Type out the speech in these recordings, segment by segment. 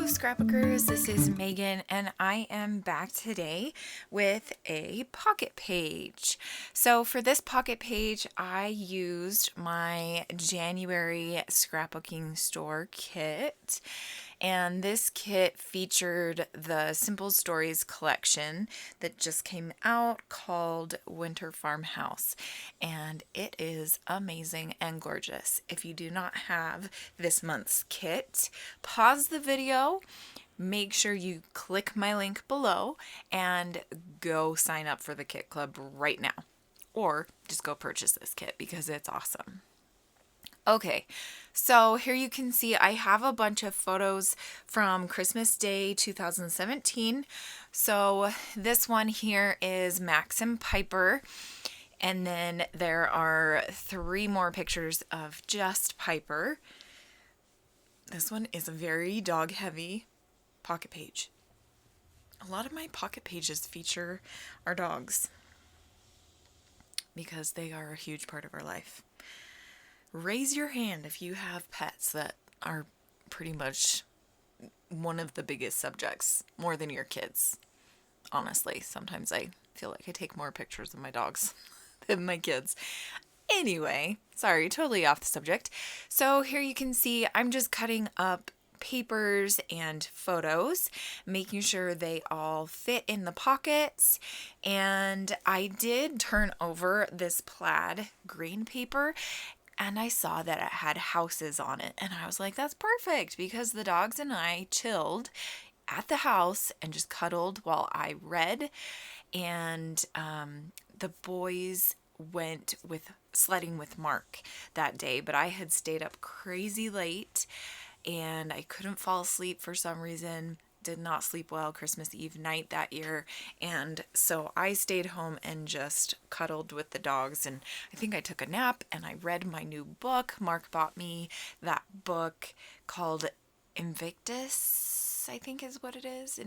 Hello, scrapbookers. This is Megan, and I am back today with a pocket page. So, for this pocket page, I used my January scrapbooking store kit, and this kit featured the Simple Stories collection that just came out called Winter Farmhouse, and it is amazing and gorgeous. If you do not have this month's kit, pause the video, make sure you click my link below, and go sign up for the kit club right now. Or just go purchase this kit because it's awesome. Okay, so here you can see I have a bunch of photos from Christmas Day 2017. So this one here is Max and Piper. And then there are 3 more pictures of just Piper. This one is a very dog heavy pocket page. A lot of my pocket pages feature our dogs because they are a huge part of our life. Raise your hand if you have pets that are pretty much one of the biggest subjects, more than your kids. Honestly, sometimes I feel like I take more pictures of my dogs than my kids. Anyway, sorry, totally off the subject. So here you can see I'm just cutting up papers and photos, making sure they all fit in the pockets. And I did turn over this plaid green paper, and I saw that it had houses on it. And I was like, that's perfect, because the dogs and I chilled at the house and just cuddled while I read. And the boys went with sledding with Mark that day, but I had stayed up crazy late and I couldn't fall asleep for some reason. Did not sleep well Christmas Eve night that year, and so I stayed home and just cuddled with the dogs, and I think I took a nap and I read my new book. Mark bought me that book called Invictus, I think is what it is.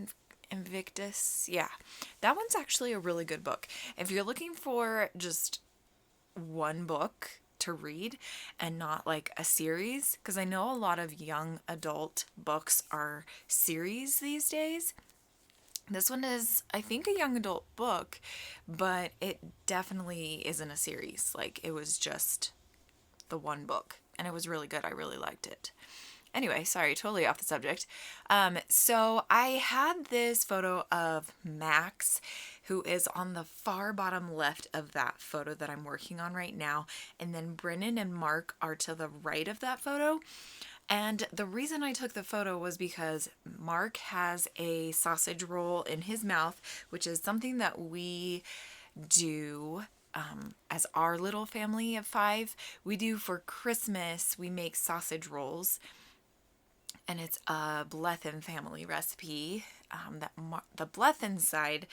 Invictus, yeah. That one's actually a really good book. If you're looking for just one book to read and not like a series, because I know a lot of young adult books are series these days. This one is, I think, a young adult book, but it definitely isn't a series. Like, it was just the one book, and it was really good. I really liked it. Anyway, sorry, totally off the subject. So I had this photo of Max, who is on the far bottom left of that photo that I'm working on right now. And then Brennan and Mark are to the right of that photo. And the reason I took the photo was because Mark has a sausage roll in his mouth, which is something that we do as our little family of 5. We do for Christmas, we make sausage rolls. And it's a Blethen family recipe. The Blethen side,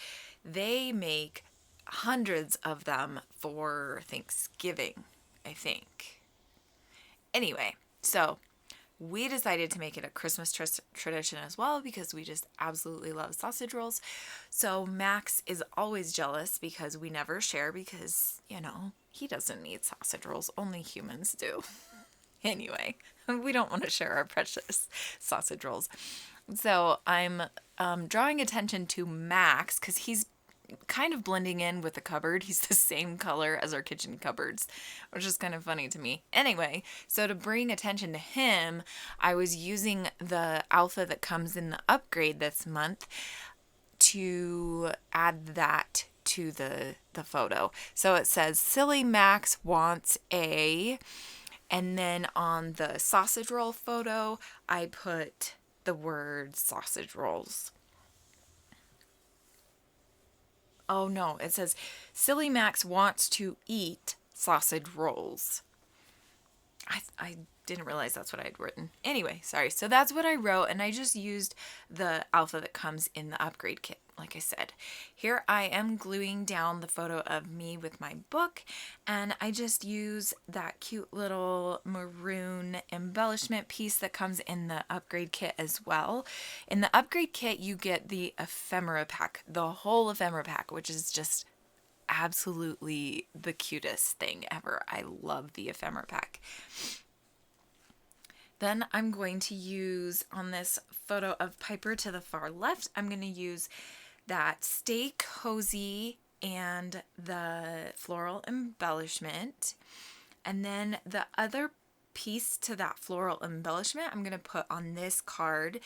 they make hundreds of them for Thanksgiving, I think. Anyway, so we decided to make it a Christmas tradition as well because we just absolutely love sausage rolls. So Max is always jealous because we never share because, he doesn't need sausage rolls. Only humans do. Anyway, we don't want to share our precious sausage rolls. So I'm drawing attention to Max because he's kind of blending in with the cupboard. He's the same color as our kitchen cupboards, which is kind of funny to me. Anyway, so to bring attention to him, I was using the alpha that comes in the upgrade this month to add that to the photo. So it says, Silly Max wants a... And then on the sausage roll photo, I put the word sausage rolls. Oh no, it says Silly Max wants to eat sausage rolls. I didn't realize that's what I'd written. Anyway, sorry. So that's what I wrote, and I just used the alpha that comes in the upgrade kit, like I said. Here I am gluing down the photo of me with my book, and I just use that cute little maroon embellishment piece that comes in the upgrade kit as well. In the upgrade kit, you get the ephemera pack, the whole ephemera pack, which is just absolutely the cutest thing ever. I love the ephemera pack. Then I'm going to use, on this photo of Piper to the far left, I'm going to use that Stay Cozy and the floral embellishment. And then the other piece to that floral embellishment I'm going to put on this card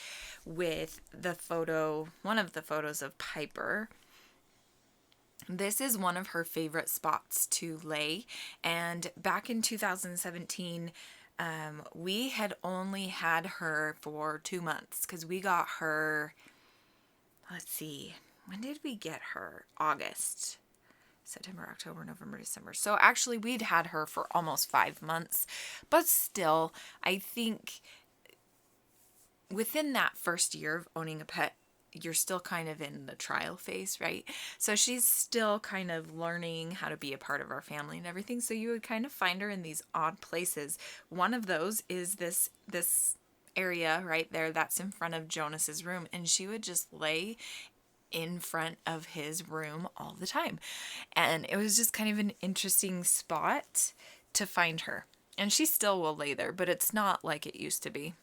with the photo, one of the photos of Piper. This is one of her favorite spots to lay, and back in 2017, we had only had her for 2 months because we got her, let's see, when did we get her? August. September, October, November, December. So actually we'd had her for almost 5 months, but still, I think within that first year of owning a pet, you're still kind of in the trial phase, right? So she's still kind of learning how to be a part of our family and everything. So you would kind of find her in these odd places. One of those is this area right there that's in front of Jonas's room, and she would just lay in front of his room all the time. And it was just kind of an interesting spot to find her. And she still will lay there, but it's not like it used to be.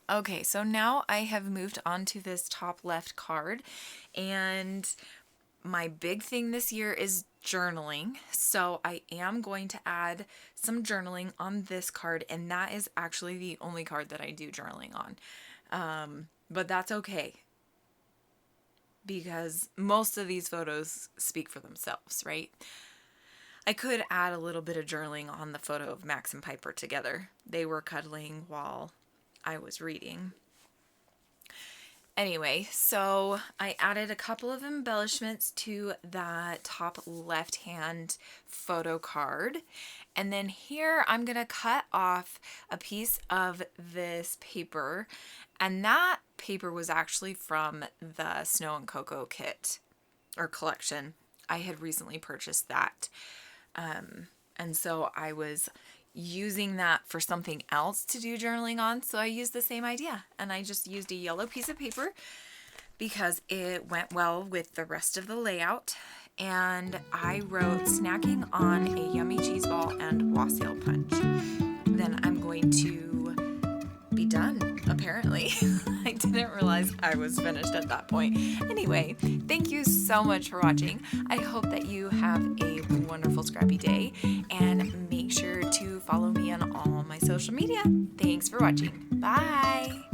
Okay, so now I have moved on to this top left card, and my big thing this year is journaling. So I am going to add some journaling on this card, and that is actually the only card that I do journaling on. But that's okay, because most of these photos speak for themselves, right? I could add a little bit of journaling on the photo of Max and Piper together. They were cuddling while I was reading. Anyway, so I added a couple of embellishments to that top left-hand photo card. And then here I'm going to cut off a piece of this paper. And that paper was actually from the Snow and Cocoa kit or collection. I had recently purchased that. And so I was using that for something else to do journaling on. So I used the same idea, and I just used a yellow piece of paper because it went well with the rest of the layout. And I wrote snacking on a yummy cheese ball and wassail punch. Then I'm going to be done, apparently. I didn't realize I was finished at that point. Anyway, thank you so much for watching. I hope that you have a wonderful scrappy day, and make sure to follow me on all my social media. Thanks for watching. Bye!